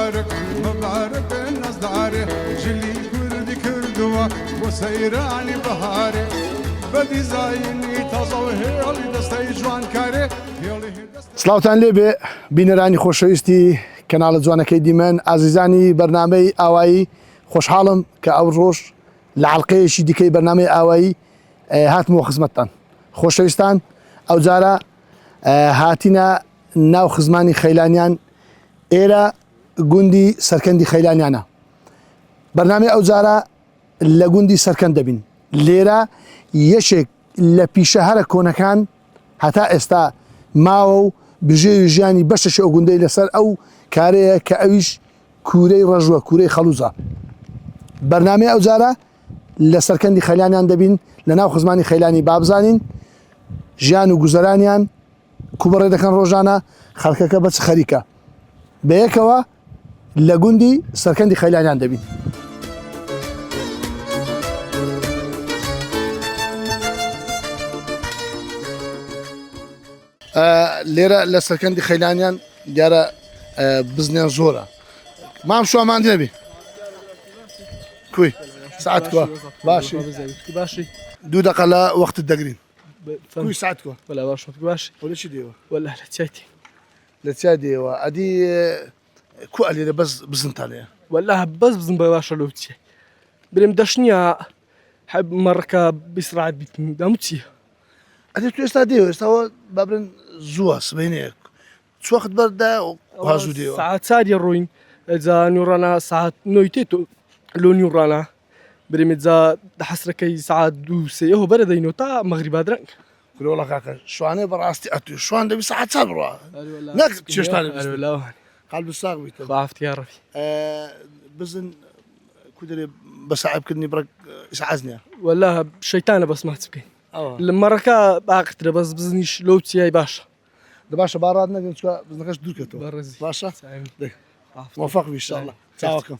مبارك النصداري جلي كردي كردوا وسيراني بهاري بدي زايني تظوهي اللي دستي جوان كاري سلاوتان لێبێ بینەرانی خۆشەویستی کەناڵە جوانەکەی دیمەن ئازیزانی بەرنامەی ئاوایی خۆشحاڵم کە ئەو ڕۆژ لە حەڵقەیەکی دیکەی بەرنامەی ئاوایی هاتمەوە خزمەتتان خۆشەویستان ئەو جارە هاتینە ناو خزمانی خەیلانیان ئێرە گوندی سەرکەندی خەیلانیانە بەرنامەی ئەو جارە لە گوندی سەرکەند دەبین لێرە یەشێک لە پیشەهەرە کۆنەکان هەتا ئێستا ماوە و بژێوی ژیانی بەشەشی ئەو گوندەی لەسەر ئەو کارەیە کە ئەویش کوورەی ڕەژوە کوورەی خەڵوزە بەرنامەی ئەو جارە لە سەرکەندی خەیلانیان دەبین لە ناو خزمانی خەیلانی بابزانین ژیان و گوزەرانیان کوبەڕێ دەکەن ڕۆژانە خەڵکەکە بەچ خەریکە بەیەکەوە لە گوندی سەرکەندی خەیلانیان دەبین لێرە لە سەرکەندی خەیلانیان دیارە بزنیان زۆرە مام شومان نەبی کوی ساعت کووە باشی دوو دقە لە وەختت دەگرین کوی ساعت کووە ولا باش باش ولا چی دێوە ولا لتيتي لە چیا دێوە ئەدی کو لێرە بەس بزنتانەیە ولا بس بزن باش لوتي بريم دشنيا حب مركب بسرعه بتموتي ئەدی تو ئێستا دێوە ئێستاوە بابرن زووە سبینەیەک چ وەخت بەردا هازوو دێوە ساعات سادي الروين اذا نورانا ساعات نويتيتو لو نورانا بريم اذا حسركي ساعات دوسي هو بردينو تا مغرب درنك والله کاکە شوانێ بەڕاستی ئەتوی شوان دەبی ساعت چا بڕوە نەک چێشتانە لا قلب ساغ بیتە ضعفت يا ربي بزن كودري بس عيبكني برك يسعزني ولا شيطانه بس ما تبكي لما ركا باقتر بس بزنيش لوتي اي باشا ده باشا بارادنا قلت بزنكاش دركتو باشا موفق ان شاء الله تاوكم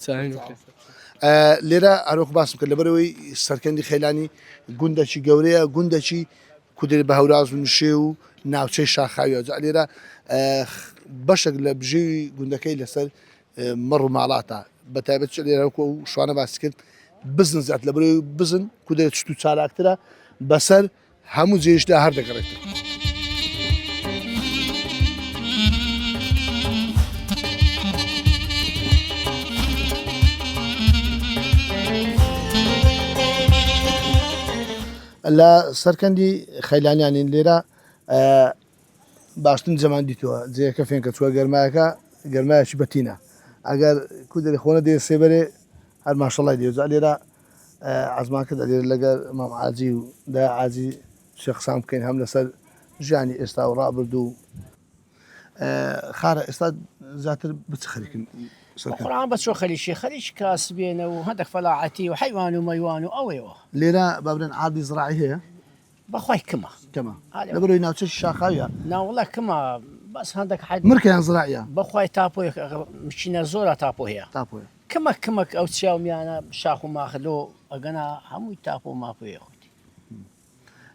ليرا اروخ باسم كل بروي سركندي خيلاني گوندەی گەورەیە گوندەی کودری بەهەوراز و نشێ و ناوچەی شاخاویە لێرە بەشێک لە بژێوی گوندەکەی لەسەر مەڕ و ماڵاتە بەتایبەت لێرە و شوانە باسی کرد بزن زیات لە بەرەوەی بزن کودرێت شت و چالاکترە بەسەر هەموو جێشدا هەر دەگەڕێتەوە لە سەرکەندی خەیلانیانین لێرە باشترین زەمان دیتەوە جێەکە فێنکە چووە گەرمایەکە گەرمایەکی بەتینە ئەگەر کودری خۆنە دێ سێبەرێ هەر ماشەڵای دێوزا لێرە عزمان کرد لێرە لەگەر مام عاجی و دا عاجی شێخسام بکەین هەم لەسەر ژیانی ئێستا و ڕابرد و خارە ئێستا زیاتر بچ خەریکن قرآن بس شو خليشي خليش كاسبين وهدك فلاعتي وحيوان وميوان وأويوه ليرة بابرن عادي زراعي هي بخوي كما لبرو يناوتش الشاخاوية لا والله كما بس هندك حد مركان زراعية بخوي تابو مشينا زورا تابو هي كما أو تشاو ميانا شاخو ماخذو أجنا همو تابو ما فيه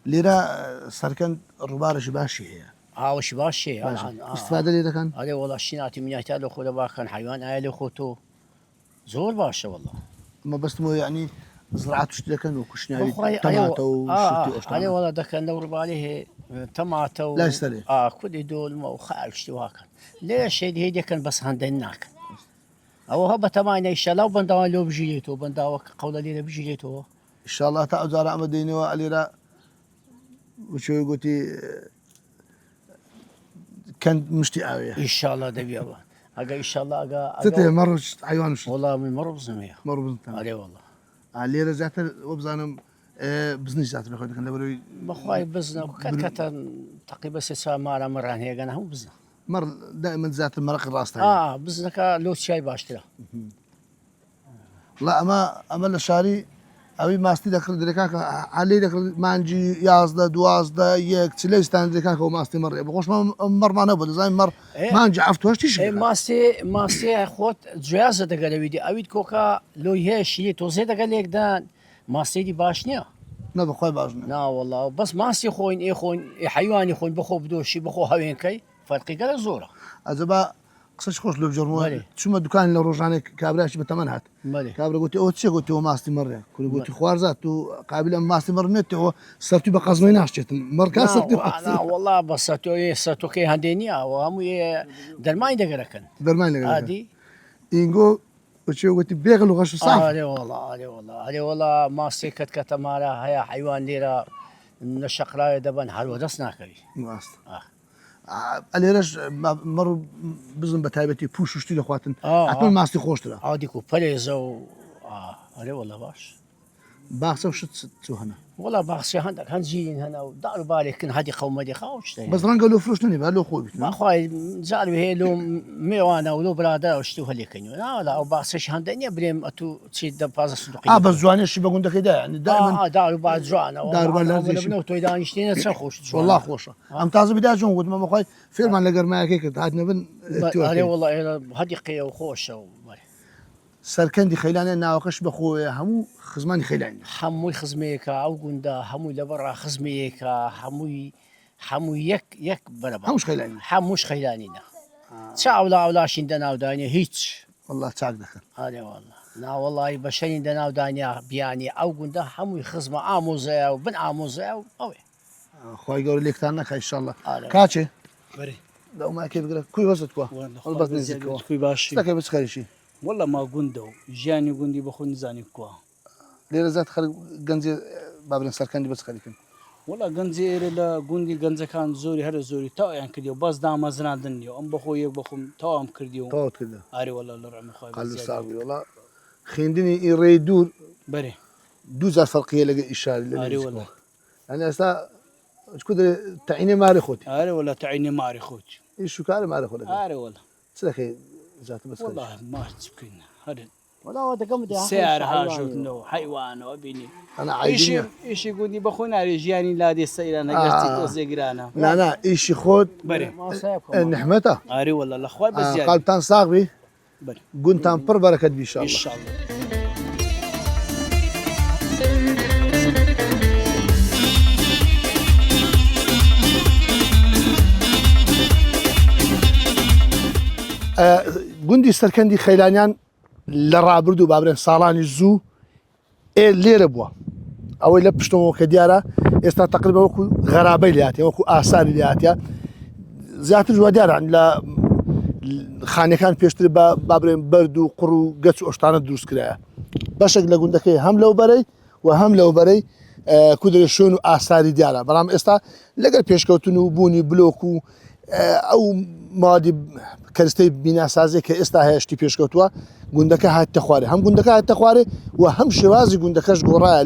ليرة سركن ربارش باشي هي وش باشي استفادة لي كان هذا والله شيناتي من يحتاج خذ باكن حيوان عائلة خوتو زور باشا والله ما بس مو يعني زراعة وش كان وكشناوي طماطة وشتي هذا والله ده كان دور باليه طماطة لا يستري كل دول ما وخال شتي واكن ليش هي كان بس هندناك أو هبة تمانية إن شاء الله وبنداوا لو بجيتو بنداوا قولا لي بجيتو إن شاء الله تعود على أمديني وعليرا وشو قلتي كان مشتاقة إن شاء الله دبي الله أجا إن شاء الله أجا تتي مرة حيوان وش والله من مرة بزنية مرة بزنية عليه والله عليه رزعت وبزانم بزنيش ذات بخوي كان لبروي بخوي بزنا كان تقريبا 6 مرة مرة هي أنا هو بزنا مر دائما ذات المرق الراس بزنا كلو شاي باشتري لا أما الشاري أبي ماستي دكر دركاك علي دكر مانجي يازدا دوازدا يك تليستان دركاك وماستي مر بقوش مر ما نبض زي مر مانجي عفتو ايش تشي ماستي خوت جوازه دغه ویدی اوید کوکا لو هي شي توزه دغه لیک دان ماستي دي باشنيا نبي خوي باشنا لا والله بس ماستي خوين حيواني خوين بخو بدو شي بخو هوين كي فرقي قال زوره ازبا قسەش خۆش لە بجەڕمەوە بەڵێ. چوومە دوکان لە ڕۆژانێک کابراشی بەتەمەەن هات بەڵێ. کابرا گوتی ئەو چێ گوتی ئەو ماستی مەڕێ کوری گوتی خوارزات و قابلە ماستی مەڕنێتەوە سەرتی بە قەزمەی ناشتێتن مەڕکا سەرتی وڵا بە سەتۆکەی هەندێنیەوە هەموو دەرمانی دەگەرەکەن دەرمان لەگەڵ عادی ئینگۆ بچێ گوتی بێغل و غەش و ساف ئەرێ وڵا ماسێکت کە تەمارە هەیە حیوان لێرە لە شەقراوێ دەبن هەروە دەست ناکەوی ڕاست ئەلێرەش مەڕ و بزم بە تایبەتی پوش و شتی دەخواتن حتمما ماستی خۆشترە ئادی و پەلێزە و ئەرێ وڵا باش باخچە و شت چوو هەنە وڵا باخچە هەندێک هەنجین هەنا و دار و بارێکن هەدی قەومەدی خاو شتێ بەس ڕەنگە لۆ فرۆشت نی با لۆ خۆی بیت ماخوای جاروی هەیە لۆ میێوانە و لۆ برادە و شتی و هەلێکەنیوە ناوەلا ئەو باخچەش هەندە نییە برێم ئەتو چیت دە پازە سندوقی بە جوانێشی بە گوندەکەیدا دائما دار و با جوانەوە دار و بار لەرزێکی. تۆی دانیشتێنە چەند خۆش والله خۆشە ئەم تازە بیدا چۆن گوتمە بەخوای فێرمان لە گەرمایەکەی کرد هات نەبن ئەرێ وڵا ئێرە هەدی قەیە و خۆشە و سەرکەندی خەیلانە ناوەکەش بەخۆیە هەموو خزمانی خەیلانی هەمووی خزمەیەکە ئەو گوندە هەمووی لەبەڕ خزمەیەکە هەمووی یەک بەرەبە هەمووش خەیلانی هەمووش خەیلانینە چاولا ئەولاشین دەناودانێ هیچ والله چاک دەکەن ئارێ وڵا ناوەڵی بەشەرین دەناودانیا بیانی ئەو گوندە هەمووی خزمە ئامۆزەیە و بن ئامۆزەیە و ئەوێ خی گەور لێکتان نەکە ئینشاءالله آره. کاچێ بەێ دەماکێ بگرە کوی وەزت کووە بەس نزیکەوە کوی باشی دەکەی بچ خەریشی وەڵە ما گوندە و ژیانی گوندی بەخۆ نزانی کووە لێرە زیات خەڵک گەنجێ بابرێن سەرکەندی بچ خەریکن وەڵا گەنجێ ئێرە لە گوندی گەنجەکان زۆری هەرە زۆری تاوایان کردی و باز دامەزراندن نیە ئەم بەخۆ یەک بەخۆم تاوام کردی و تەواوت کردە ئارێ وەڵا لە ڕەمەخوای قەلب ساغی وڵا خوێندنی ئی ڕێی دوور بەێ دوو جار فەرقیە لەگە ئیشاری لە ئارێ وەڵا ئەنی ئێستا چکو تەعینێ ماری خۆتی ئارێ وەلا تەعینێ ماری خۆت ئیش و کارە مارە خۆ لەگە ئارێ وەڵا چ دەکەی زیاتر بەس وەڵا مارچ بکەین هەر وڵاوە دەکەم سیار هاژوتنەوە حیوانەوە بینی ئەنا ئیشی گوندی بەخۆ ناری ژیانی لادێ سەیرانە گەستی تۆزێگرانە نانا ئیشی خۆت بەێ نحمەتە ئارێ وەلا لەخوای بەزیاد قالتان ساغبی بەێ گونتان پڕ بەرەکەت بیشە ئینشاءالله گوندی سەرکەندی خەیلانیان لە ڕابرد و بابرێن ساڵانی زوو لێرە بووە ئەوەی لە پشتەوە کە دیارە ئێستا تقریبا وەکو غەرابەی لاتێ وەکو ئاساری لاتە زیاتر جووا دیاران لە خانەکان پێشتر بە بابرێن بەرد و قڕ و گەچ و ئۆشتانە دروست کرایە بەشێک لە گوندەکەی هەم لەو بەرەی و هەم لەو بەرەی کودرە شوێن و ئاساری دیارە بەڵام ئێستا لەگەر پێشکەوتن و بوونی بلۆک و ئەو مادی کەرستەی بیناسازی کە ئێستا هەیەشتی پێشکەوتووە گوندەکە هاتە خوارێ هەم گوندەکە هاتە خوارێ و هەم شێوازی گوندەکەش گۆڕایە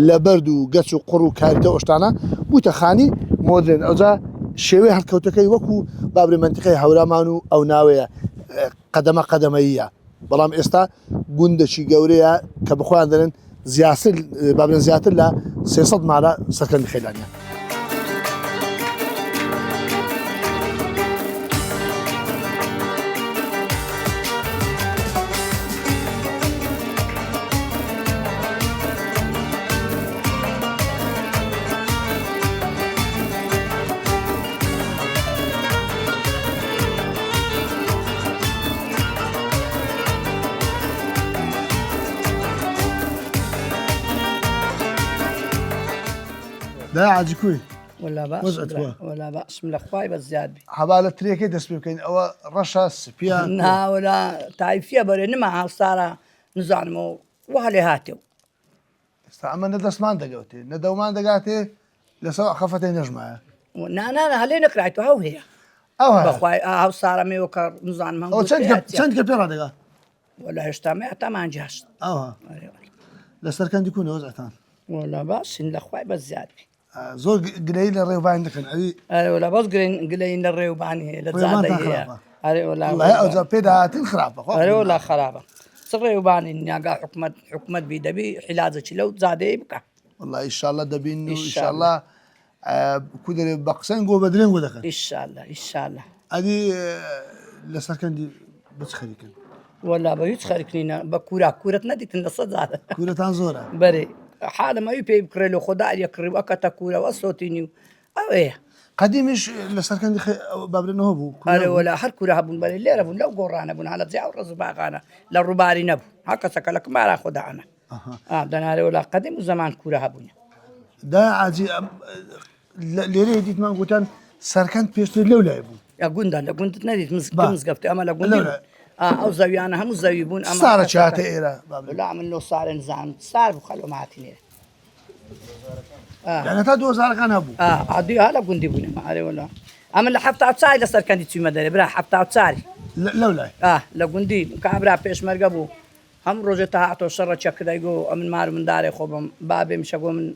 لە بەرد و گەچ و قڕ و کاریتە ئۆشتانە بوویتە خانی مۆدرن ئەوجا شێوەی هەڵکەوتەکەی وەکو بابری منتیقەی هەورامان و ئەو ناوەیە قەدەمە قەدەمەیە بەڵام ئێستا گوندەکی گەورەیە کە بخۆیان دەرن بابرێن زیاتر لە 300 مارە سەرکەندی خێلانیان لا عاجي كوي ولا بأس ولا بأس من الأخوة بس زياد بي حبالة تريكي دس بيمكن أو رشا سبيان نا ولا تعرفية بري نما صار نزعمو وهلي هاتو استعمل ندس ما دقوتي ندو ما دقاتي لسوا خفتين نجمع نا هلي نقرأتو هاو هي بخواي هاو صار ميوكر نزعم أو سنت كبيرة دقا ولا هشتامي ما نجحت لسر كان يكون وزعتان ولا بأس إن الأخوة بس زياد بي زور قليل الريوبان دكن أي ولا بس قليل الريوبان هي لتزاد هي ولا والله أوزا بيدا تنخرابة ولا خرابة الريوبان إني حكمت بيدبي حلازة لو زاد يبقى والله إن شاء الله دبين إن شاء الله كودر بقسين جو بدرين جو دكن إن شاء الله هذه لسر كان دي بتخريكن ولا بيوت خاركنينا بكورة نديت النصد هذا كورة تنزورة بري حاله ما يبي بكرلو خدا يقرب أكتا كورة وصوتينيو أو إيه قديمش لسر كان بابرنا هو بو هذا ولا هر كره بون بل اللي ربون لو قرانا بون على زي الرز باغانا للرباري نبو هكا سكلك ما راح خد انا دنا ولا قديم زمان كره بون دا عادي ليري ديت ما قلتان سر كان بيشتري لولا يبو يا قندا لا قنت تنادي مسقفتي اما لا قندا او زاوية انا هم زاويبون اما صارت شاتي إيرا لا عملوا صار نزعم صار وخلوا معتني يعني تا 2000 كان هبو عادي هلا قندي بون ما عليه ولا اما اللي حفت اوتسايد لسر كان تي مدري برا حفت اوتسايد لولا لا قندي كابرا بيش مرقبو هم روجتها عطوا شر تشك دايقو من مار من داري خوبم بابي مشقو من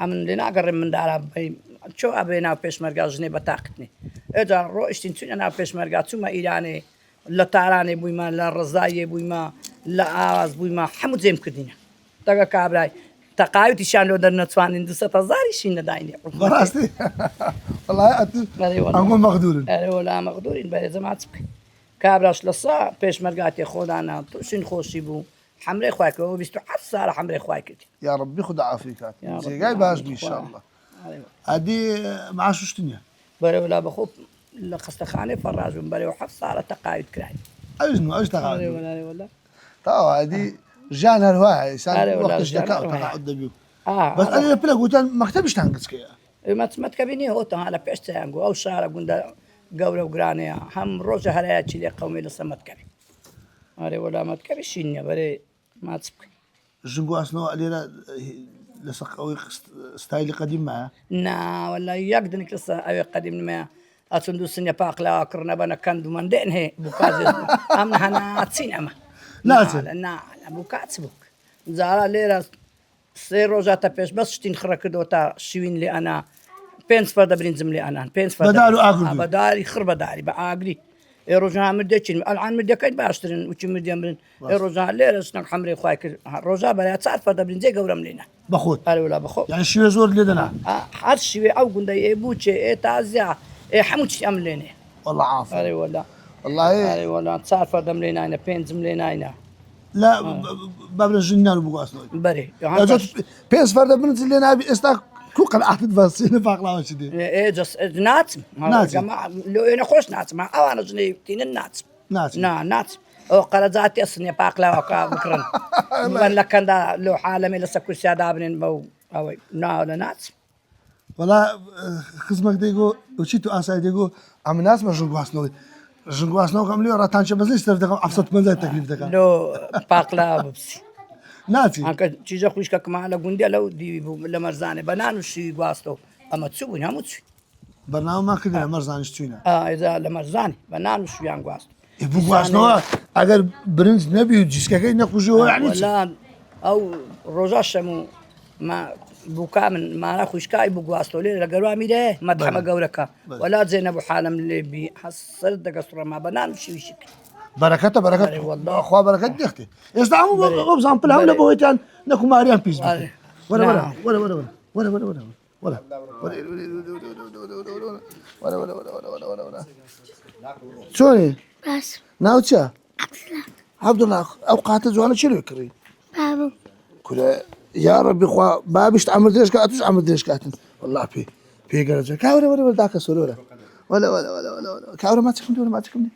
امن لنا قرب من دارا شو ابينا بيش مرقا جني بطاقتني اذا روشتين تون انا بيش مرقا ثم ايراني لا تاراني بويما لا رزاي بويما لا اواز بويما حمد زي مكدينا تاقا كابراي تقايتي شان لو درنا توان اندسه تزاري شي ندايني براستي والله انقول مقدور ولا مقدورين بل زعماتك كابراش لصا بيش مرقاتي خودانا توشين خوشي بو حمري خواك و 27 ساعه حمري خواك يا ربي خد عافيك زي جاي باش ان شاء الله هذه معاش وش دنيا بري ولا بخوف لا خستخانه فراج بري وحفص على تقاعد كراي ايش تقاعد ولا تو هذه رجعنا الواعي سال وقت اشتكاء وتقاعد بيو بس انا بلا قلت مكتبش تنقص كيا ما تكبيني هو على بيشت يانغو او شارع قندا قوله وقرانيا هم روجه هرايات اللي قومي لسه ما تكبي اري ولا ما تكبي شينيا بري ما تسبك جنقو اسنو علينا لسه قوي ستايل قديم معاه نا ولا يقدنك لسه أي قديم ما أتندو سنيا باقلا كرنا بنا كندو من دينه بوكاز أمنا هنا تسينما نا بوكاز بوك زارا ليرا سيرو جاتا بيش بس شتين خرك دوتا شوين لي أنا بينس فردا برينزم لي أنا بينس فردا بدارو أقول بداري خرب بداري بعقلي روجا مدتشين الآن مدة كاين باشترين وش مدة من روجا ليرا سنك حمري خوايك روجا بلا تعرف فردا برينزي قورم لينا بخوت قالوا ولا بخوت يعني شوي زور لدنا هاد شوي او قندا يبوتشي تعزيع حموتشي امليني والله عافية اري ولا والله اري ولا تصار دملينا انا بينز ملينا لا باب الجنان بقوا اصلا بري بينز فرد بنزل لنا ابي استاك كل قلعه تفاصيل باقلا واش دي ايه جس ناتم جماعه لو انا خوش ناتم او انا جني تين الناتم ناتم او قرزاتي اصني باقلا وكا بكرن من لكن دا لو عالمي لسه كل شيء دابن بو او ولا ناتم ولا خصمك ديغو وشيتو اساي ديغو ام ناس ما جنغواسنو كم لي راتان شبز ليش تفدق افسط من التكليف دك لو باقلا ببسي ناتي انك تيجا خوش كما على غوندي لو دي لمرزانه بنانو شي غواستو اما تسوي هموتسي برنامج ما كده مرزان شتوينا اذا لمرزاني بنانو شي غواستو يبغواسنو اگر برنس نبي جيسكا كاين نخرجوا يعني ولا او روجاشمو ما بوكا من ما ناخوش كاي بوغواستو لي لقروا ميده ما تحمى قولك ولا زينب حالم اللي بي حصر دقصر ما بنان شي شك بركته والله اخو بركه دختي يستعموا بزام بلا ولا بويتان نكو ماريان بيس ولا شوني بس ناوتشا عبد الله اوقات زوانا شنو يكري بابو كل يا ربي خوا بابش تعمل ديش كاتوش عمل ديش كاتن والله في قرجه كاوره ذاك سولوره ولا كاوره ما تكمل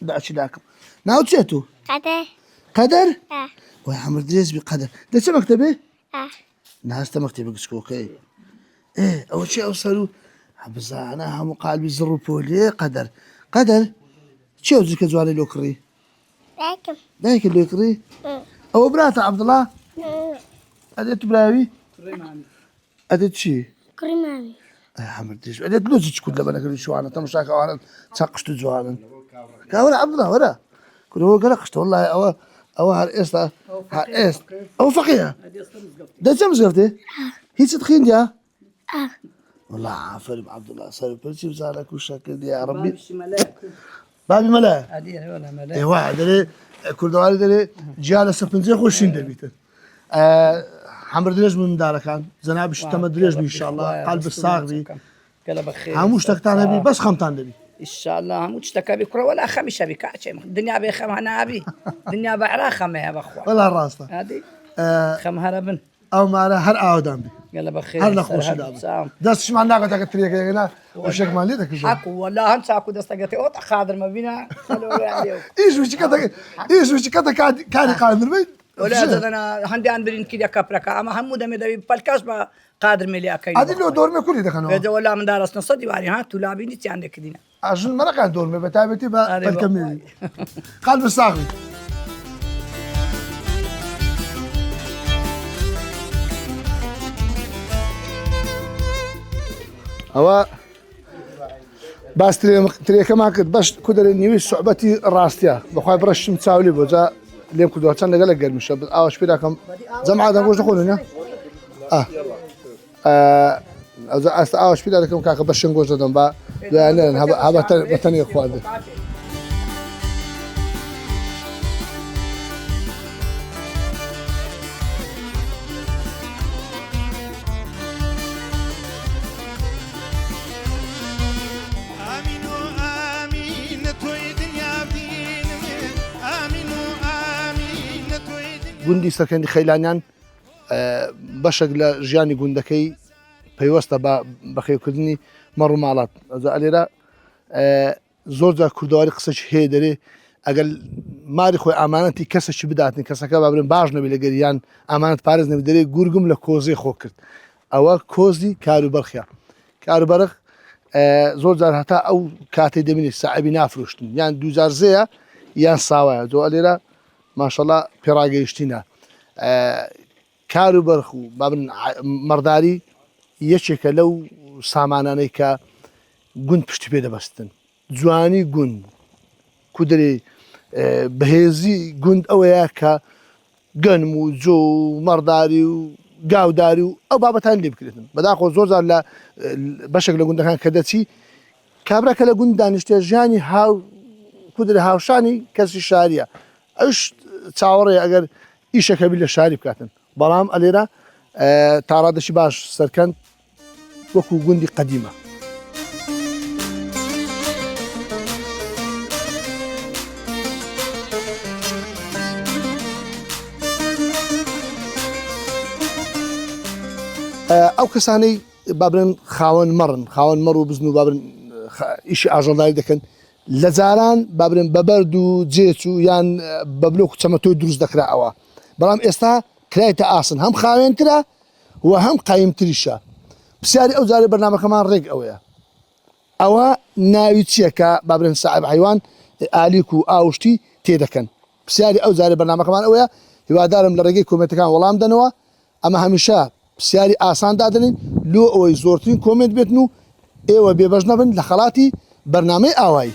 داش لكم ناوتشتو قدر ويا عمل ديش بقدر ده مكتبه ناس مكتبه كسكوكي ايه اول شيء اوصلوا بزانا هم قلبي زروا بولي قدر شو زك زوالي لوكري دايك اللوكري او برات عبد الله اديت براوي اديت شي كريماني يا حمد ديش اديت لوزج كل لبنا كل شو انا تمشاك انا تسقشت زوانا كاولا عبد الله ورا كل هو قلقشت والله او هالقصه او فقيه ده جمز قفتي هي تدخين يا والله عافر عبد الله صار برشي بزارك وشكل يا ربي بابي ملا هذه ولا ملا اي واحد اللي كل دوالي اللي جالس سفنزي خوشين دبيته حمر دريج من دارك كان زناب شتم دريج ان شاء الله قلب الصاغري قلبك خير هموش تكتان بي بس خمتان بي ان شاء الله هموش تكا بكره ولا خمسه بكاتش الدنيا بخم انا ابي الدنيا بعرا خم يا بخوا ولا الراس هذه خم هربن او ما هر اودان بي يلا بخير هر نخوش دابا دستش مع ناقة تاك التريك هنا وشك مالي داك حكوا والله هنساكو دستقتي اوت خاضر ما بينا خلوا عليهم وش كذا كان قادر مين ولا انا هندي عن برين كده كبركا اما هم دم دبي بالكاس با قادر ملي اكاي هذه لو دور ما كل ده كانوا اذا ولا من دارس نصدي واري ها تلعبي نتي عندك دينا عشان ما كان دور ما بتابتي بالكمل قلب الصاغي هو بس تري كما كنت باش كدر نيوي صعوبتي راستيا بخوي برش متساولي بوزا ليم كدو تشان قال قال مش او شبي راكم جماعه نقول دخول هنا او شبي راكم كاك برش نقول دم با يعني هبا بتني اخوان گوندی سەرکەندی خەیلانیان بەشێک لە ژیانی گوندەکەی پەیوەستە بە بەخێوکردنی مەڕ و ماڵات ئەلێرە زۆر جار کوردەواری قسەی هەیە دەرێ ئەگەر ماری خۆی ئامانەتی کەسێکی بداتن کەسەکە بابرن باش نەبێ لەگەریان ئامانەت پارێز نەبێ دەرێ گورگم لە کۆزەی خۆ کرد ئەوە کۆزی کاروبەرخە کاروبەرخ زۆر جار هەتا ئەو کاتێ دەبینێت ساعبی نافرۆشتن یان دووجار زەیە یان ساوایە زۆ ئەلێرە ماشەڵڵا پێڕاگەیشتینە کاروبەرخ و بابن مەڕداری یەکێکە لەو سامانانەی کە گوند پشتی پێ دەبەستن جوانی گوند کودرێ بەهێزی گوند ئەوەیە کە گەنم و جۆ و مەڕداری و گاوداری و ئەو بابەتان لێ بکرێتن بەداخۆ زۆر جار لە بەشێک لە گوندەکان کە دەچی کابراکە لە گوند دانیشتێ ژیانی کودرێ هاوشانی کەسی شاریە ئەوش چاوەڕێ ئەگەر ئیشەکە بی لە شاری بکاتن بەڵام ئەلێرە تاڕادەشی باش سەرکەند وەکو گوندی قەدیمە ئەو کەسانەی بابرن خاوەن مەڕ و بزن و بابرن ئیشی ئاژەڵداری دەکەن لە جاران بابرن بەبەرد و جێچ و یان بەبلۆک و چەمەتۆی دروست دەکراوە بەڵام ئێستا کرایتە ئاسن هەم خاوێنترە و هەم قایمتریشە پرسیاری ئەو جارێ بەرنامەکەمان ڕێک ئەوەیە ئەوە ناوی چییە کە بابرن ساحب حیوان ئالیک و ئاوشتی تێدەکەن پرسیاری ئەو جارێ بەرنامەکەمان ئەوەیە هیوادارم لە ڕێگەی کۆمنتەکان وەڵام دەنەوە ئەمە هەمیشە پرسیاری ئاسان دادنین لۆ ئەوەی زۆرترین کۆمنت بێتن و ئێوە بێبەش نەبن لە خەڵاتی بەرنامەی ئاوایی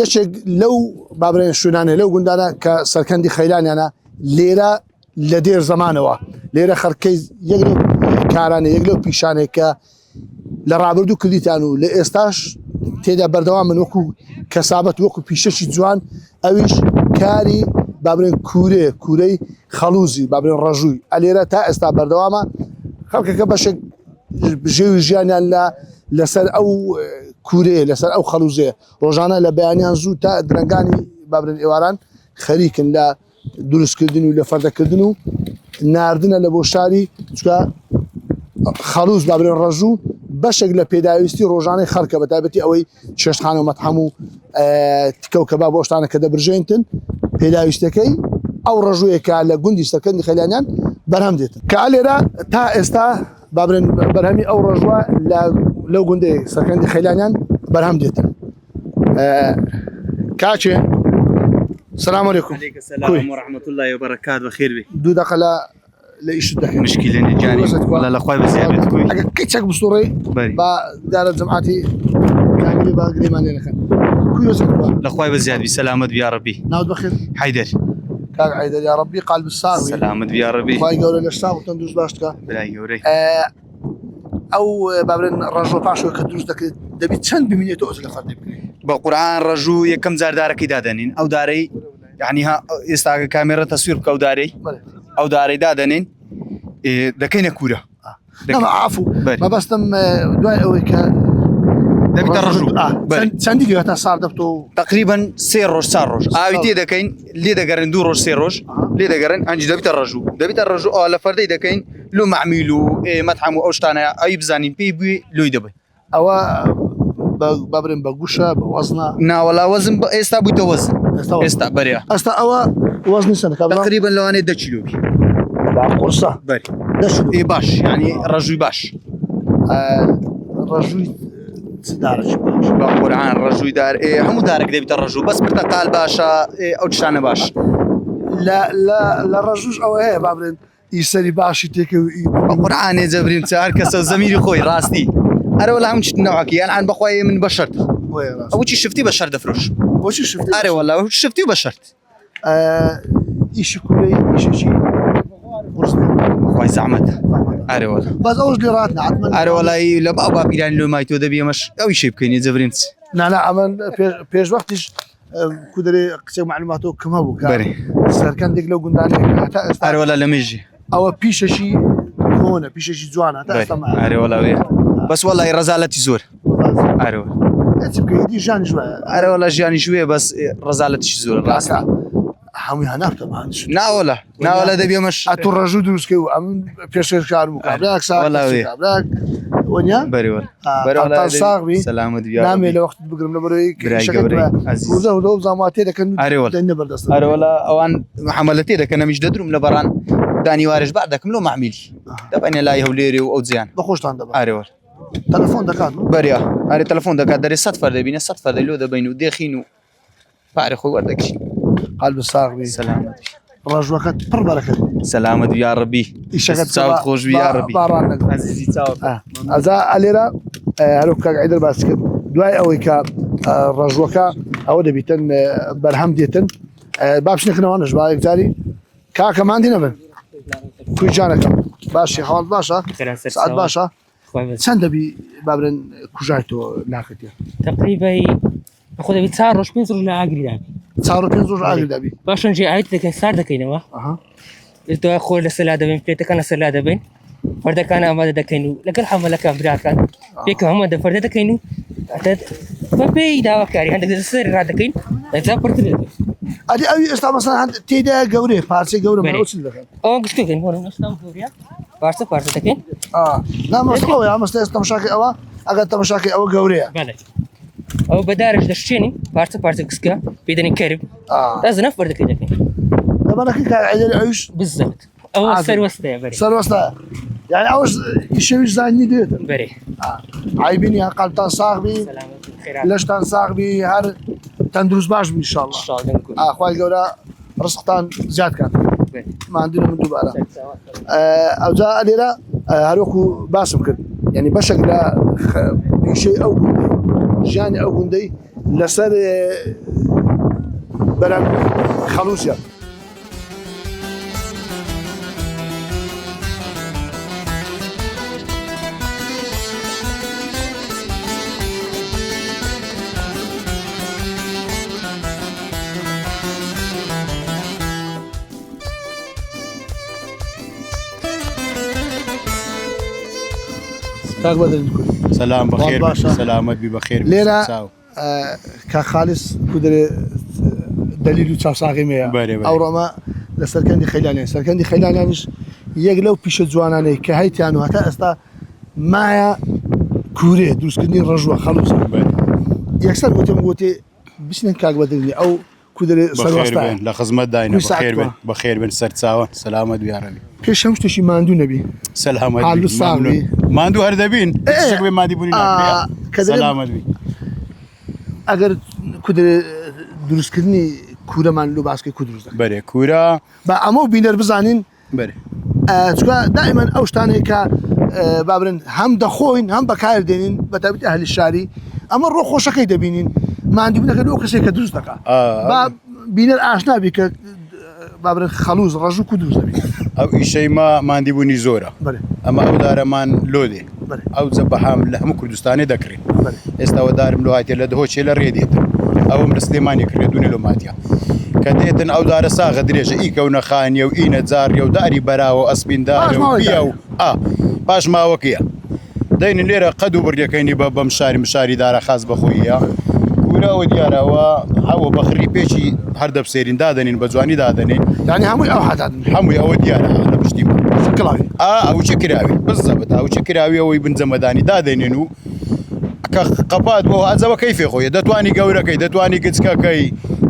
یەکێک لەو بابرێن شوێنانە لەو گوندانە کە سەرکەندی خەیلانیانە لێرە لە دێر زەمانەوە لێرە خەرکەی یەک لەو کارانە یەک لەو پیشانێک کە لە ڕابردوو کردیتان و لە ئێستاش تێدا بەردەوام من وەکو کەسابەت وەکو پیشەشی جوان ئەویش کاری بابرێن کوورەی خەڵوزی بابرێن ڕەژووی ئەلێرە تا ئێستا بەردەوامە خەڵکەکە بەشێک ژێوی ژیانیان لەسەر ئەو کوورەیە لەسەر ئەو خەلوزەیە ڕۆژانە لە بەیانیان زوو تا درنگانی بابرێن ئێواران خەریکن لە دروستکردن و لە فەردەکردن و ناردنە لە بۆ شاری چکە خەلوز بابرێن ڕەژوو بەشێک لە پێداویستی ڕۆژانەی خەڵکە بەتایبەتی ئەوەی چێشتخانە و مەتحەم و تکە و کەباب بۆ شتانە کە دەبرژێنتن پێداویستەکەی ئەو ڕەژوویەکە لە گوندی سەرکەندی خەیلانیان بەرهەم دێتن کە لێرە تا ئێستا بابرێن بەرهەمی ئەو ڕەژوە لەو گوندی سەرکەندی خەیلانیان بەرهەم دێتن کاچێ السلام عليكم. عليك السلام ورحمة الله وبركاته بخير بك. دو دقل لإيش الدخل؟ مشكلة نجاني والله الأخوة بزيادة كوي. كيتشك بصوري. با دار جماعتي كان لي باقي ما لنا خن. كوي وزك با. الأخوة بزيادة بسلامة يا ربي. نعود بخير. حيدر. كاك حيدر يا ربي قلب الصاغ. سلامة يا ربي. باي قولوا للشتاب وتندوز باشتكا. بلا يوري. أو بابرن رجو باشو كدروس دك دبي تشن بمنيتو أزل خدي بكري. بقرآن رجو يكم زار دارك دادنين أو داري يعني ها يستاق كاميرا تصوير كوداري ئەو دارەی دادەنێن دەکەینە کوورە نەما عفو بەری. ما بەستم دوای ئەوەی کە دەبێتە ڕژوو بەری. چەندی گوێتە سار دەبتەوە تقریبا 3 ڕۆژ 4 ڕۆژ ئاوی تێ دەکەین لێ دەگەڕن 2 ڕۆژ 3 ڕۆژ لێ دەگەڕن ئەنج دەبێتە ڕژوو ئەو لە فەردەی دەکەین لۆ معمیل و مەتحەم و ئەو شتانەیە ئەوی بزانین پێی بووی لۆی دەبێت ئەوە بابرن بە گوشە بە وەزنا ناوەڵا وەزن ئێستا بوویتە وەزن ئێستا بەریا ئەستا ئەوە وەزنی سەنەکە تقریبا لەوانێ 10 کیلۆبی قورسە بەری دەشت باش ینی ڕژووی باش ڕژووی دارەی باش بە قورعان ڕژووی دار هەموو دارێک دەبێتە ڕژوو بەس پرتەقال باشە ئەو شتانە باش لە ڕژوش ئەوە هەیە بابرن ئیسەری باشی تێکە قورعانێ جەبرین چار کەسە زەمیری خۆی ڕاستی ئەرەوە لە هەموو شت نەوەکی یان بەخوای من بە شەرت ئەوچی شفتی بە شەر دەفرۆش بۆچی شفتی ئەرەوە لە شفتی بە شەرت ئیشی کوورەی ئیشێکی خی زەحمەت ئەرەوە باز ئەوش لێ ڕات نعاتمە ئەرەوەڵایی لە باو باپیران لۆ مای تۆ دەبی ئەمەش ئەوی شێ بکەینی جەبرین نانا ئەمە پێش وەختیش کودرێ قسەی معلوماتەوە کەم هەبوو بەری سەرکەندێک لەو گوندانێک هەتا ئێستا ئەرەوەلا لە مێژی ئەوە پیشەشی کۆنە پیشەشی جوانە هەتا ئێستا ئەرەوەڵاوێ بەس وەڵی ڕەزالەتی زۆر ئەرەوە هیچ بکەیتی ژانی ژوایە ئەرەوەڵە ژیانی شوێ بەس ڕەزالەتیشی زۆر ڕاستە هەمووی هەنافتە بانش ناوەڵە دەبێمەش ئەتو ڕژوو دروستکە و ئەم پێشێر کار بوو کابراک ساراک وەنیا بەرەوە ساغبی سەلامت نامێ لە وەخت بگرم لە بەرەوەی زاماتێ دەکەن بەردەست ئەرەوەڵە ئەوان حملەتێ دەکەن ئەمیش دەدروم لە بەڕان دانیوارش بعد دەکەم لۆ معمیلی دەبینە لای هەولێری و ئەو جیان بە خۆشتان دەبە ئارێوە تەلەفۆن دەکات بەریا ئارێ تەلەفۆن دەکات دەرێ 100 فەر دەبینە 100 فەر لۆ دەبین و دێخین و پارێ خۆی وەردەکشین قەلب ساغبی سەلامت ڕژوەکەت پڕ بەرەکەت سەلامت یا ڕەبی ئیشەکەت چاوت خۆش یا ڕەبی باڕان عەزیزی چاوت ئەزا ئەلێرە هەروە کاک عیدر باس کرد دوای ئەوەی کە ڕژوەکە ئەوە دەبیتن بەرهەم دێتن با بچنەکەنەوەنش با یەکجاری کاکەماندی نەبن کوی جانەکەم باشی حاڵ باشە سعات باشە چەند دەبی بابرن کوژای تۆ ناکەتێ تقریبا خۆ دەبی 4 ڕۆژ 5 ڕۆژ لە ئاگری دابی 4 و 5 ڕۆژ ئاگر دەبی باشەنجی ئایت دەکەین سار دەکەینەوە دوای خۆر لە سەلا دەبین پێتەکان لە سەلا دەبین فەردەکان ئامادە دەکەین و لەگەڵ حەمەلەکان براکان پێکە هەموو دەفەردە دەکەین و بە پێی داواکاری هەندێک سەر ڕادەکەین ئەجا پڕتر دەبێت ئەدی ئەوی ئێستا مەسەڵەن تێدا گەورەیە پارچەی گەورە چ دەکەن ئەوە گشتەکەین بۆ ئێستا گەورەیە پارچە دەکەین نامەستەوە ئەمەستا ئێستا تەماشاکەی ئەوە ئەگەر تەماشاکەی ئەوە گەورەیە ئەو بەدارش دەشتێنین پارچە کسکە پێدەنی کەرب دازنە فەردەکەی دەکەین دەبانەکەی کار عیدەر ئەویش بالضبط ئەوە سەروەستەیە بەرێ سەروەستە یعنی ئەوش ئیشەویش زانی دێتن بەرێ عیبینی قەلبتان ساغبی لەشتان ساغبی هەر تەندروست باش بن ئینشاءڵڵا خوای گەورە ڕزقتان زیاد کات ماندوو من دووبارە ئەوجا لێرە هەروەکو باسم کرد یعنی بەشێک لە پیشەی ئەو گوندەی ژیانی ئەو گوندەی لەسەر بەرەم خەڵوسیە کاک بەدەن سلام بخير سلامت بی بخير لێرە کە خالص کودرێ دلیل و چاوساغیمەیە ئەو ڕۆمە لە سەرکەندی خەیلانیان سەرکەندی خەیلانیانش یەک لەو پیشە جوانانەی کە هەیتیان و هەتا ئێستا مایە کوورێ دروستکردنی ڕژوە خەڵوس یەکسەر گوتم گوتی بچنن کاک بەدەنی ئەو کودرێ سەروەستە لە خزمەت داینە بەخێر بن سەر چاوە سلامت بیارەبی پێش هەم شتێکی ماندوو نەبی سلامت ماندوو هەر دەبین مادی بوونی سلامت بی ئەگەر کودرێ دروستکردنی کوورەمان لە باسکەی کو دروست بەرێ کوورە بە ئەمە بینەر بزانین بەرێ چکە دائیمەن ئەو شتانەیە کە بابرن هەم دەخۆین هەم بەکار دێنین بە تایبەتی ئەهلی شاری ئەمە ڕۆ خۆشەکەی دەبینین ماندوو بنەکە لەو کەسێک کە دروست دەکات بینەر ئاشنابی کە بابرن خەڵوز ڕژوو کو دروست دەبێت ئەو ئیشەی مادی بوونی زۆرە ئەمە ئەو دارەمان لۆ دێ ئەو جە بەهام لە هەموو کوردستانی دەکرێت ئێستا ئەوە دارم لۆ هاتێ لە دهۆچێ لە ڕێدێت ئەوم لە سلێمانی کرێت دوونێ لۆ ماتیا کە دێتن ئەو دارە ساغە درێژە ئیکەونە خانیە و ئینە جاڕیە و داری بەراوە ئەسپیندارە و بیا و پاش ماوەکەیە دەین لێرە قەد و بڕیەکەینی بەم شاری دارە خاص بەخۆیە کورەوە دیارەوە ئەوە بەخری پێچی هەر دەبسێرین دادەنین بە جوانی دادەنین یعنی هەمووی ئەو حداد هەمووی ئەوە دیارە لە پشتی کڵاوی ئەو چه کراوی بزەبت ئەو چه کراویەوەی بنجەمەدانی دادەنێن و کە قەپات بۆ ئەزەوە کەیفێ خۆیە دەتوانی گەورەکەی دەتوانی گچکەکەی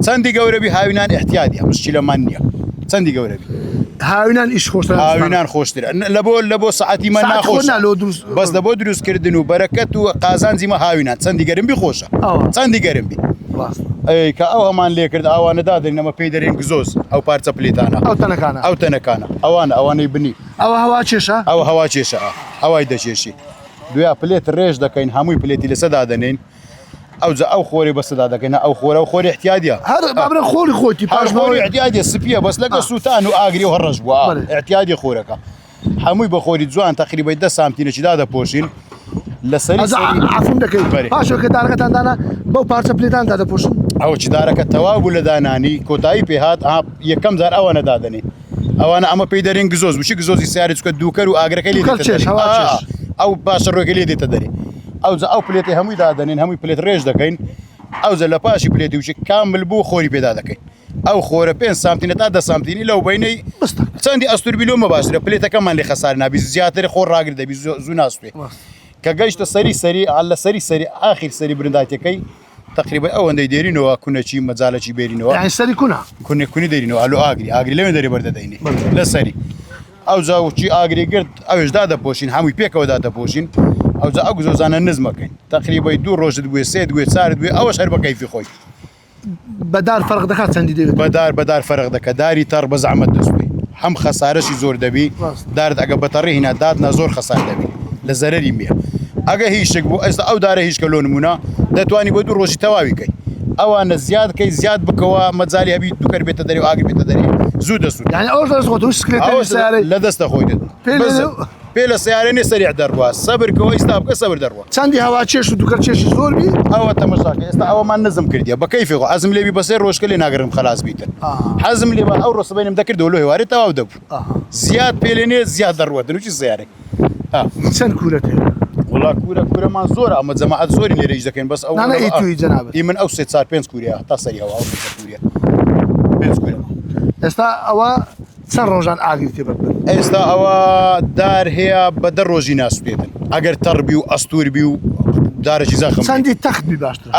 چەندی گەورەبی هاوینان احتیاتی هەمشتی لەمان نییە چەندی گەورەبی هاوینان ئیش خۆشتر هاوینان خۆشترە لە بۆ سعاتی من ناخۆش بەس لە بۆ دروستکردن و بەرەکەت و قازانجی مە هاوینان چەندی گەرمبی خۆشە چەندی گەرمبی کە ئەو هەمان لێ کرد ئەوانە دادەین ئەمە پێی دەرێن گزۆز ئەو پارچە پلێتانە ئەو تەنەکانە ئەوانەی بنی ئەوە هەوا کێشە ئەو هەوا کێشە ئەوای دەچێشی دویا پلێت ڕێژ دەکەین هەمووی پلێتی لەسەدا دەنین ئەو خۆری بەسەدا دەکەین ئەو خۆرە و خۆری احتیادیە هەر خۆری خۆتی پاش خۆری احتیادیە سپیە بەس لەگە سووتان و ئاگری و هەڕەش بووە احتیادی خۆرەکە هەمووی بە خۆری جوان تقریبا 10 سانتیمەرێکیدا دەپۆشین لە سەری عفوم دەکەیت پاشەوە کە دارەکەتاندانە بەو پارچە پلێتاندا دەپۆشن ئەو چ دارەکە تەواو بوو لە دانانی کۆتایی پێهات یەکەم جار ئەوانە دادەنێ ئەوانە ئەمە پێی دەرێن گزۆز بچی گزۆزی سیاری چکە دووکەر و ئاگرەکەی لێ ئەو باشە ڕۆگە لێ دێتە دەرێ ئەو پلێتی هەمووی دادەنێن هەمووی پلێت ڕێژ دەکەین ئەوزە لە پاشی پلێتی وچی کامل بوو خۆری پێدا دەکەین ئەو خۆرە 5 سانتینە تا 10 سانتینی لەو بینەی چەندی ئەستوربی لۆمە باشترە پلێتەکەمان لێ خەسار نابی زیاتر خۆر ڕاگر دەبی زوو ناستوێ کە گەیشتە سەری لە سەری ئاخیر سەری برنداتەکەی تقریبا ئەوەندەی دێرینەوە کونەچی مەجالەکی بێرینەوە سەری کونی دێرینەوە ئەلو ئاگری لەوێ دەری بەردەدەینێ لە سەری ئەو جاوچی ئاگری گرت ئەوێشدا دەپۆشین هەمووی پێکەوەدا دەپۆشین ئەوجا ئەو گزۆزانە نزمەکەین تقریبای 2 ڕۆژت دوێ 3 دوێ 4 دوێ ئەوەش هەر بە کەیفی خۆی بەدار فەرق دەکات چەندی دەوێت بەدار فەرق دەکە داری تەڕ بە زەحمەت دەستوێ هەم خەسارەشی زۆر دەبی دارت ئەگە بەتەڕی هینا دادنا زۆر خەسار دەبی لە زەرەری میە ئەگە هیچ بوو ئێستا ئەو دارە هیچ کە لۆ نمونە دەتوانی بۆ 2 ڕۆژی تەواویکەی ئەوانە زیادکەی زیاد بکەوە مەجای هەبی دووکەر بێتە دەری و ئاگر بێتە دەری زوو دەسووت لە دەستە خۆی پێ لە سیارێنێ سەریع دەڕوە سەبرکەوە ئێستا بکە سەبر دەڕوە چەندی هەوا چێش و دووکەر چێشی زۆر بی ئەوە تەمەشاکە ئێستا ئەوەمان نزم کردیە بە کەیفێ حەزم لێبی بە 3 ڕۆژکە لێ ناگەڕم خەلاص بیتن حەزم لێ ئەو ڕۆسبەینم دەکردەوە لە هێوارێ تەواو دەبوو زیاد پێلێنێ زیاد دەڕوە دروچی سیارێک چەند کورە تێ وڵا کورەمان زۆر ئەمە جەماعەت زۆری لێرەش دەکەین بەس ئەو من ئەو 3-4-5 کوریە تا سەری هەوا کوریە 5 کوریە ئێستا ئەوە چەند ڕۆژان ئاگری تێ بەر ئێستا ئەوە دار هەیە بە 10 ڕۆژی ناسوێتن ئەگەر تەڕبی و ئەستوربی و دارێکی زەخم چەندی تەختبی باشتر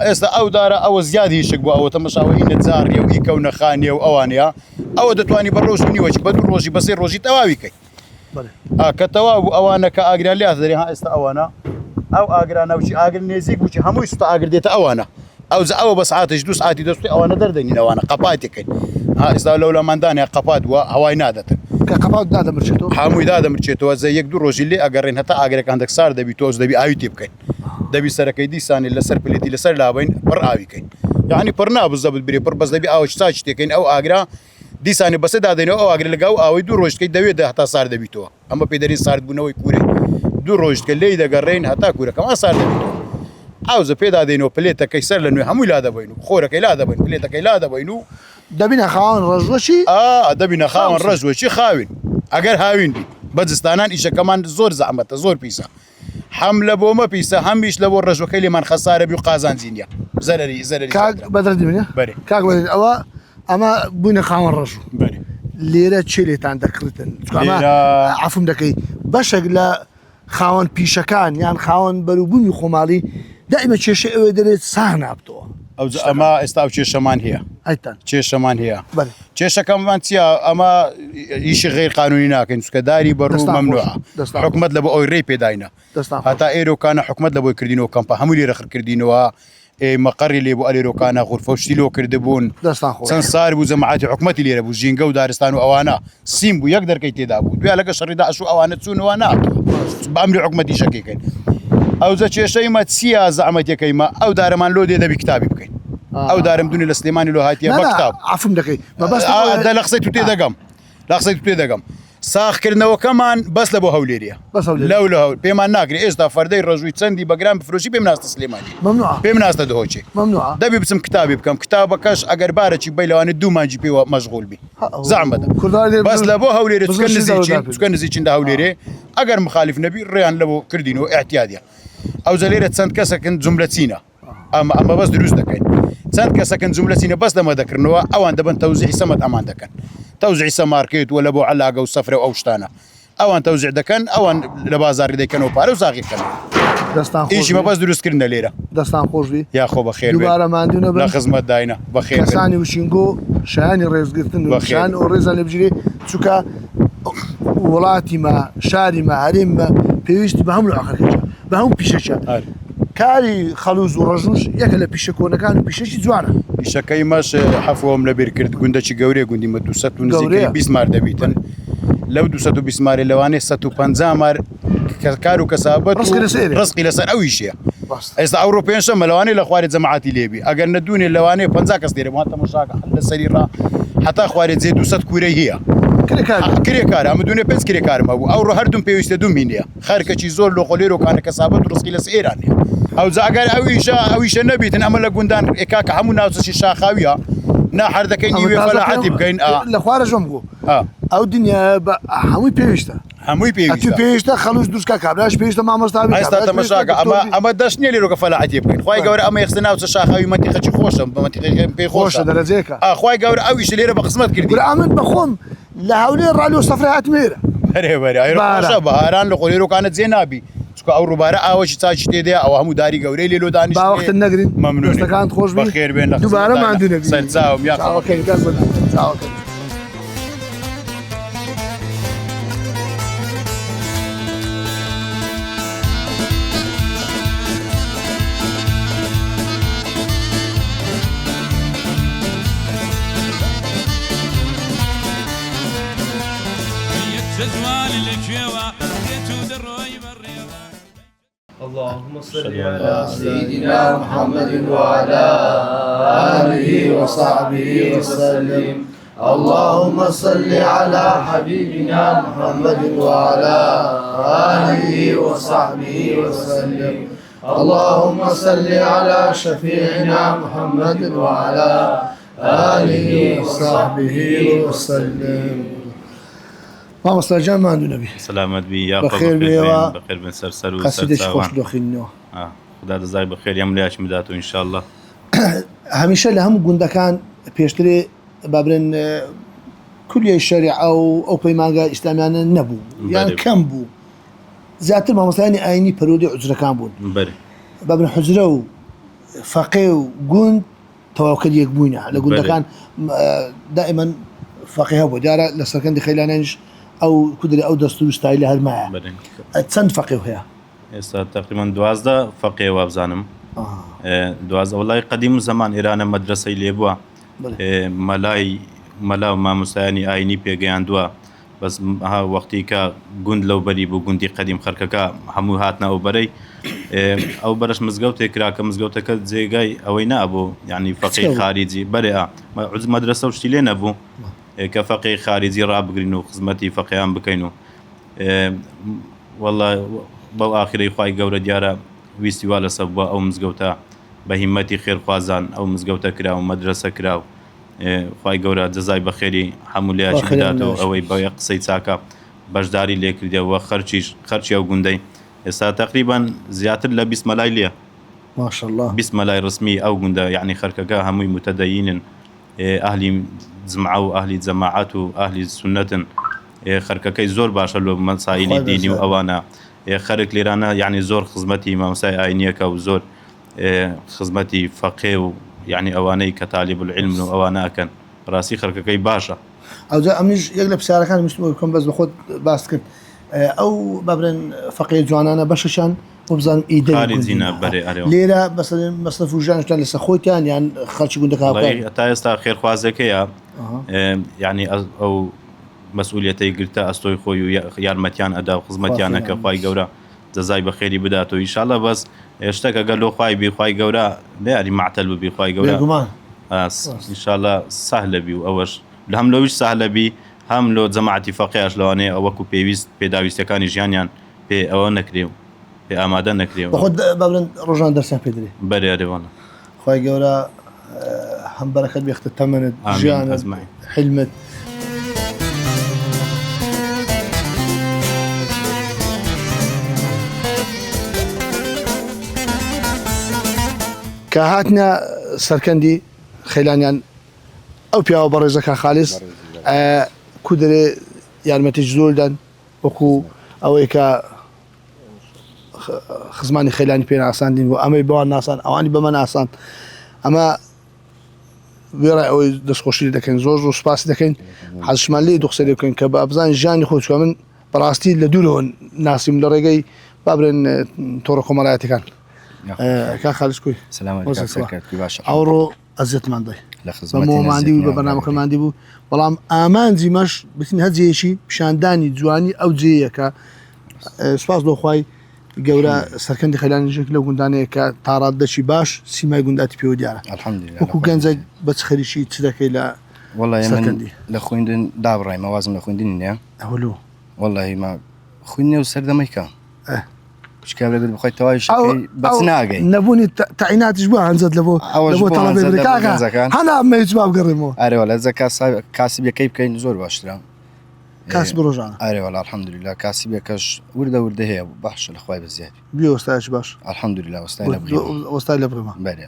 ئێستا ئەو دارە ئەوە زیادی هیچک بوو ئەوە تەمەشاوە هینە جاڕیە و ئیکەونە خانیە و ئەوانەیە ئەوە دەتوانی بە ڕۆژ نیوەچ بە 2 ڕۆژی بە 3 ڕۆژی تەواویکەی کە تەواو بوو ئەوانە کە ئاگران لات دەرێ ها ئێستا ئەوانە ئەو ئاگرانەوچی ئاگر نێزیک بووچی هەمووی سوتە ئاگر دێتە ئەوانە ئەوە بە سعاتش 2 ساعتی دەستی ئەوانە دەردەنین ئەوانە قەپاتێکن ئێستا لەو لەماندانێ قەپات وە هەوای نادەتن قەپات دادەمرچێتەوە هەمووی دادەمرچێتەوە زە 1-2 ڕۆژی لێ ئەگەڕێن هەتا ئاگرەکان دەکسار دەبی تۆز دەبی ئاوی تێ بکەین دەبی سەرەکەی دیسانی لەسەر پلێتی لەسەر لابین پڕ ئاویکەین یعنی پڕ نابزەبت برێ پڕ بەس دەبی ئاوەی چاچ تێکەین ئەو ئاگرا دیسانی بەسە دادەینەوە ئەو ئاگر لەگاو ئاوەی 2 ڕۆژکەی دەوێت هەتا سار دەبیتەوە ئەمە پێدەری ساردبوونەوەی کوورێ 2 ڕۆژکە لێی دەگەڕێن هەتا کوورەکەمان سار دەبیتەوە ئەوزە پێدادەینەوە پلێتەکەی سەر لە نوێ هەمووی لا دەبین و خۆرەکەی لا دەبین پلێتەکەی لا دەبین و دەبینە خاوەن ڕژوەشی دەبینە خاوەن ڕژوەچی خاوین ئەگەر هاوین بی بەجستانان ئیشەکەمان زۆر زەحمەتە زۆر پیسە هەم لە بۆمە پیسە هەمیش لە بۆ ڕژوەکەی لێمان خەسارە بی و قازانجی نییە زەرەری بەدەردبێنێ کاک ئەوە ئەمە بوونە خاوەن ڕژوو لێرە چێ لێتان دەکردن عفوم دەکەی بەشێک لە خاوەن پیشەکان یان خاوەن بەروبوونی خۆماڵی دائمە کێشە ئەوێ دەرێت ساغ نابتەوە ئەمە ئێستا کێشەمان هەیە کێشەمان هەیە کێشەکەممان چییە ئەمە ئیشی غیر قانونی ناکەین چکە داری بەڕوو مەمنوعە حکومەت لە بۆ ئەوی ڕێ پێداینە هەتا ئێرۆکانە حکومەت لە بۆی کردینەوە کەمپە هەموو لێرە خڕکردینەوە مەقڕی لێ بۆ ئەلێرۆکانە غورفەشتی لۆ کردبوون چەند سار بوو جەماعەتی حکومەتی لێرە بوو ژینگە و دارستان و ئەوانە سیم بوو یەک دەرکەی تێدا بوو دوێ لەگە شەڕیدا ئەش و ئەوانە چوونەوە ناتوە بە ئەمری حکومەتی شەکەیکەین ئەوزە کێشەیمە چییە زەحمەتەکەیمە ئەو دارەمان لۆ دێ دەبی کتابی بکەین ئەو دارم دونی لە سلێمانی لۆ هاتیە بە کتاب عفوم دەکەی لە قسەی تو تێدەگەم ساخکردنەوەکەمان بەس لە بۆ هەولێریە بەس هەولێر. لەو لە هەول پێمان ناگرێ ئێستا فەردەی ڕژووی چەندی بەگرام بفرۆشی پێم ناستە سلێمانی ممنوع پێم ناستە دهۆچێ ممنوع دەبی بچم کتابی بکەم کتابەکەش ئەگەر بارەی بی لەوانێت دوو مانجی پێوە مەشغول بی زعمەدە بەس لە بۆ هەولێرە چکە نزیچین لە هەولێرێ ئەگەر مخالف نەبی ڕێیان لە بۆ کردینەوە احتیادە ئەو زەلێرە چەند کەسەکەن جملە چینە ئەمە بەس دروست دەکەین چەند کەسەکەن جملە چینە بەس لەمە دەکردنەوە ئەوان دەبن تەوزیعی سەمەد ئەمان دەکەن تەوزیعی سەمارکێت وە لە بۆ عەلاگە و سەفرە و ئەو شتانە ئەوان تەوزیع دەکەن ئەوان لە بازاری دەکەنەوە پارە و زاغیکەن دەستان ئیشمە بەس دروستکردنە لێرە دەستان خۆشبی یا خۆ بەخێر دووبارە ماندوو لە نەبن خزمەت داینە بەخێر کەسانی وشینگۆ شایانی ڕێزگرتن و شان و ڕێزان لە بژێ چووکە وڵاتی ما شاری ما هەرێم مە پێویستی بە هەموو ئاخرکەچە بە هەموو پیشەچە کاری خەلوز و ڕەژوش یەکە لە پیشە کۆنەکان و پیشەکی جوانە پیشەکەی ماش حەفۆم لەبیر کرد گوندەی گەورەیە گوندی مە 200 و نزیکەی 20 مار دەبیتن لەو 220 مارێ لەوانەیە 150 مار کار و کەسابەت ڕزقی لەسەر ئەویشیە ئێستا ئەوروپیانشە مەلەوانەیە لە خوارێ جەماعەتی لێبی ئەگەر نەدوونێ لەوانەیە 50 کەس دێرە وان تەماشاکە لە سەری ڕا حتا خوارێ جێ 200 کوورەی هەیە کرێکار ئەمە دوونێ پێنج کرێکارمە بوو ئەو ڕۆ هەردووم پێویستە دوو مینیە خەرکەی زۆر لۆ خۆلێر و کانە کەسابەت و ڕزقی لەس ئێرانە ئەو ئەگەر ئەویشە نەبیتن ئەمە لە گوندان ئێکاکە هەموو ناوچەشی شاخاویە ناحەردەکەی نیوێ فەلاحەتی بکەین لە خوارە ژۆم بوو ئەو دنیا هەمووی پێویستە هەمووی پێویستە خەلوش دروستکە کابراش پێویستە مامۆستاوی ئێستا تەماشاکە ئەمە دەست نییە لێرۆکە فەلاحەتی بکەین خی گەورە ئەمە یەخستە ناوچە شاخاوی مەتیقەی خۆشم بە مەتیقی پێی خۆشە دەرەجەیەکە خی گەورە ئەویش لێرە بە قسمەت کردی ئەمن بەخۆم لە هەولێر ڕالی و سەفرە هاتمێرە بەرێ بەهاران لە خۆلێرۆکانە جێ نابی چکە ئەو ڕووبارە ئاوەشی چاچی تێدەیە ئەوە هەموو داری گەورەی لێلۆ دانیشت باوەختن نەگرین مەمنونەکان خۆش بەخێر بێن دووبارە ماندوو نەبین سەرچاوم یا اللهم صل على سيدنا محمد وعلى آله وصحبه وسلم اللهم صل على حبيبنا محمد وعلى آله وصحبه وسلم اللهم صل على شفيعنا محمد وعلى آله وصحبه وسلم مامۆستا جان ماندوو نەبی سلامت بی یا بەخێر بێەوە بەخێر بن سەر و قەسیدەی خۆش دۆخینەوە خدا دەزای بەخێر یەم لایش بداتەوە ئینشاءالله هەمیشە لە هەموو گوندەکان پێشترێ بابرن کولیای شەریع ئەو پەیمانگە ئیسلامیانە نەبوو یان کەم بوو زیاتر مامۆستایانی ئاینی پەرۆدی حوجرەکان بوون بابرن حوجرە و فەقێ و گوند تەواوکەر یەک بووینە لە گوندەکان دائما فەقێ هەبوو دیارە لە سەرکەندی خەیلانەنیش ئەو کودری ئەو دەستور و ستایلە هەرمایە چەند فەقێ هەیە ئێستا تقریبان 12 فەقێ وابزانم 12 وڵای قەدیم و زەمان ئێرانە مەدرسەی لێبووە مەلا و مامۆستایانی ئاینی پێگەیاندووە بەس وەختی کە گوند لەو بەری بوو گوندی قەدیم خەرکەکە هەموو هاتنە ئەو بەرەی ئەو بەرەش مزگەوتێک کرا کە مزگەوتەکە جێگای ئەوەی نابوو یعنی فەقی خارجی بەرێ مەدرسە و شتی لێ نەبوو کە فەقی خارجی ڕابگرین و خزمەتی فەقییان بکەین و وەڵڵا بەو ئاخرەی خوای گەورە دیارە ویستی وا لەسەر بووە ئەو مزگەوتە بە هیمەتی خێرخوازان ئەو مزگەوتە کرا و مەدرسە کرا و خوای گەورە جەزای بەخێری هەموو لایەکی بداتەوە ئەوەی بەوەی قسەی چاکە بەشداری لێکردەوە خەرچی ئەو گوندەی ئێستا تقریبان زیاتر لە 20 مەلای لێ ماشاءالله 20 مەلای ڕسمی ئەو گوندە یعنی خەرکەکە هەمووی متەدەینن ئەهلی جمعە و ئەهلی جەماعەت و ئەهلی سونەتن خەرکەکەی زۆر باشە لە مەسائیلی دینی و ئەوانە خەرک لێرانە یعنی زۆر خزمەتی مامۆستای ئاینیەکە و زۆر خزمەتی فەقێ و یعنی ئەوانەی کە طالب العلم و ئەوانە ئەکەن ڕاستی خەرکەکەی باشە ئەوجا ئەمنیش یەک لە پرسیارەکان ویستم بکەم بەس بە خۆت باس کرد ئەو بابرن فەقێ جوانانە بەشەشان بزانم لێرە مەسلەف و ژانشتان لەسەر خۆیان یان خەڵکی گوندەکە تا ئێستا خێرخوازەکەیە یعنی ئەو مەسئولیەتەی گرتە ئەستۆی خۆی و یارمەتیان ئەدا و خزمەتیانەکە خوای گەورە جەزای بەخێری بداتەوە ئینشاءالله بەس شتێک ئەگەر لۆ خوای بی خوای گەورە دیاری معتەل ببی خوای گەورە ئینشاءالله سەهلە بی و ئەوەش لە هەم لەویش سەهلە بی هەم لۆ جەماعەتی ئیتیفاقیەش لەوانەیە ئەوەکو پێویست پێداویستەکانی ژیانیان پێ ئەوە نەکرێ و پێ ئامادە نەکرێەوە بەخۆ بابرن ڕۆژان دەرسیان پێ درێ بەرێوانە خۆی گەورە هەم بەرەکەت بێختە تەمەنت ژیانت حلمت کە هاتنە سەرکەندی خەیلانیان ئەو پیاوە بەڕێزەکە خالیس کو دەرێ یارمەتیش زۆردان وەکو ئەوەی کە خزمانی خەیلانی پێ ناساندین و ئەمەی بەوان ناسان ئەوانی بەمە ناسان ئەمە وێڕای ئەوەی دەستخۆشی دەکەین زۆر سوپاسی دەکەین حەزشمان لێ دوخسەری بکەین کە بە ئەبزان ژیانی خۆچکە من بەڕاستی لە دوورەوە ناسیم لە ڕێگەی بابرێن تۆڕە کۆمەڵایەتەکان کا خالیس کوی ئەوڕۆ ئەزیەتمان دەی بەمۆماندی و بە بەرنامەکەماندی بوو بەڵام ئامانجی مەش بتین هەجێشی پیشاندانی جوانی ئەو جەیە کە سوپاس دۆخوای گەورە سەرکەندی خەیلانی ژێک لەو گوندانەیە کە تاڕاددەچی باش سیمای گونداتی پێوە دیارە وەکو گەنجە بە چ خەریشی چ دەکەی لە وەڵی لە خوێندن دابڕای مەوازم لە خوێندنی نیە ئەوەلو وەڵی ما خوێندنێ و سەردەمەیکە شکابێت بخۆی تەواوی بەچ ناگەی نەبوونی تاعیناتیش بووە هەنجەت لە بۆ هەنا مەیت با بگەڕێمەوە ئارێوە لە زە کاسبیەکەی بکەین زۆر باشترە کاس بڕۆژانە ئارێوە الحەمدولله کاسبیەکەش وردە هەیە باشە لە خوای بەزیاد بیۆستایش باش الحەمدولله وەستای لە بڕێمە بەێ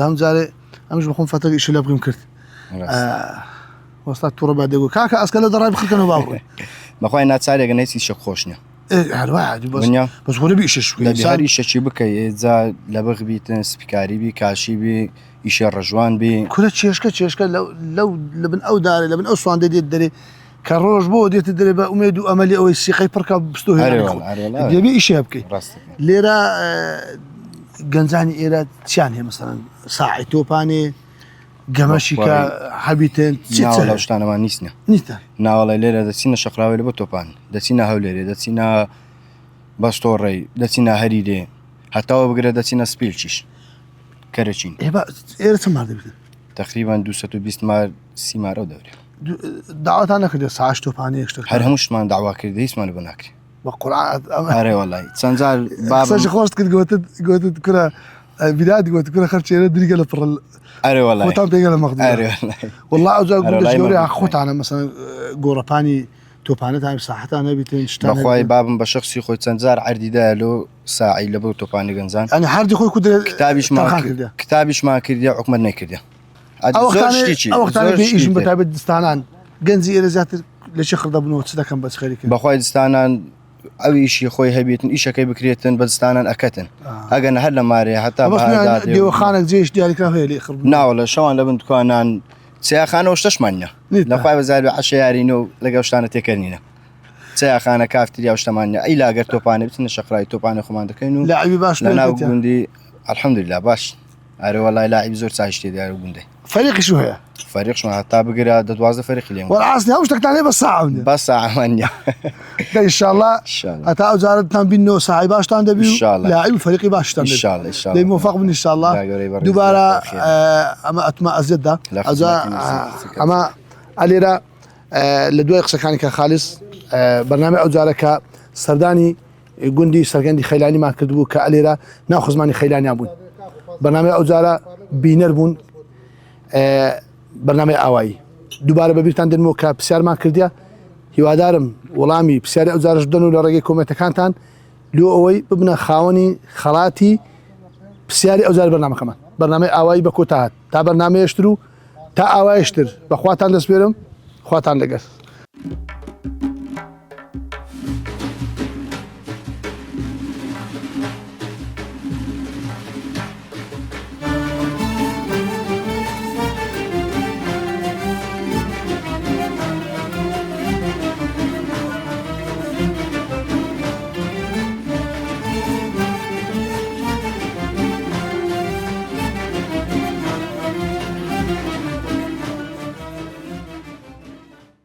هەم جارێ ئەمش بخۆم فەتەر ئیش لە بڕیم کرد وەستا تووڕە با دەگو کاکە ئەسکە لە دەڕای بخەکەنەوە باڕێ بەخوای ناچارێگە نەیسی شەک خۆشنە هەری شەچی بکەی جا لە بەغ بیتن سپیکاری بی کاشی بی ئیشە ڕەژوان بی کورە چێشکە لەو لەبن ئەو دارێ لەبن ئەو سوان دێت دەرێ کە ڕۆژ بۆ دێتە دەرێ بە ئومێد و ئەمەلی ئەوەی سیقەی پڕکە بستۆ دەبێ ئیشە بکەی لێرە گەنجانی ئێرە چیان هەیە مەسەڵەن ساعی تۆپانێ گەمەشی کە هەبیتن لەو شتانەوە نیستە ناوەڵی لێرە دەچینە شەقراوی لە بۆ تۆپان دەچینە هەولێرێ دەچینە بەستۆڕێی دەچینە هەریدێ هەتاوە بگرە دەچینە سپیلچیش کەرەچین ئێرە چ مار دەبێت تقریبان 220 مار سی مارە دەورێ داواتان نەکردێت ساعش تۆپانی یەکشتر هەر هەمووشمان داوا کردی هیچمان بە ناکری بە قورعان ئەرێ وەڵی چەند جار بابەشی خۆشت کرد گوتت کورە بیدادی گوت کورە خەرچێرە دریگە لە پڕ ئەرێ وەڵی خۆتان پێگە لە مەخدوم وەڵڵا ئەوجا گوتە خۆتانە مەسەڵەن گۆڕەپانی تۆپانەتان ساحتان نەبیتن شتان بەخوای بابم بە شخصی خۆی چەند جار عەردیدایە لۆ ساعی لە بۆ تۆپانی گەنجان ئەنی هەردی خۆی کتابیشمان کردیا حکومەت نەکردیا ئەوەختانە ئیشم بەتابەت دستانان گەنجی ئێرە زیاتر لە چی خڕدەبوونەوە چ دەکەم بەچ خەریکە بەخوای دستانان ئەو ئیشی خۆی هەبێتن ئیشەکەی بکرێتن بە دستانان ئەکەتن ئەگەن هەر لە مارێ هەتا دێوەخانێک جێش دیاریکرا هەیە لێ خڕ ناوە لە شەوان لە بن دوکانان چیاخانەوە شتەشمان نیە لەخوای بەزار بە عەشە یارینە و لەگەڵ شتانە تێکەرنینە چیاخانە کافتریا و شتەمان نیە ئەی لاگەر تۆپانە بچنە شەقڕای تۆپانە خۆمان دەکەین و لاعیبی باش لە ناو گوندی الحەمدولله باش ئەرێ وەڵای لاعیبی زۆر چاشتێ دیار و گوندەی فەریقیش هەیە فەریقشمان هەتا بگرە دە 12 فەریقی لێم وەڵاستی هەموو شتێکتان هەیە بە ساعەوە بە ساعەمان نیە ئینشاءالله هەتا ئەو جارەتان بینەوە ساعی باشتان دەبی لاعیب و فەریقی باشتان دەبی دەی موفق بن ئینشاءالله دووبارە ئەمە ئەتما ئەزیەتدا ئەمە ئەلێرە لە دوای قسەکانی کە خالیس بەرنامەی ئەو جارە کە سەردانی گوندی سەرکەندی خەیلانیمان کردبوو کە ئەلێرە ناو خزمانی خەیلانیان بوون بەرنامەی ئەو جارە بینەر بوون بەرنامەی ئاوایی دووبارە بەبیرتان دێنمەوە کە پرسیارمان کردیا هیوادارم وەڵامی پرسیاری ئەو جارەش بدەن و لە ڕێگەی کۆمنتەکانتان لۆ ئەوەی ببنە خاوەنی خەڵاتی پرسیاری ئەو جار بەرنامەکەمان بەرنامەی ئاوایی بە کۆتا هات تا بەرنامەیەشتر و تا ئاوایشتر بەخواتان دەسپێرم خواتان لەگەر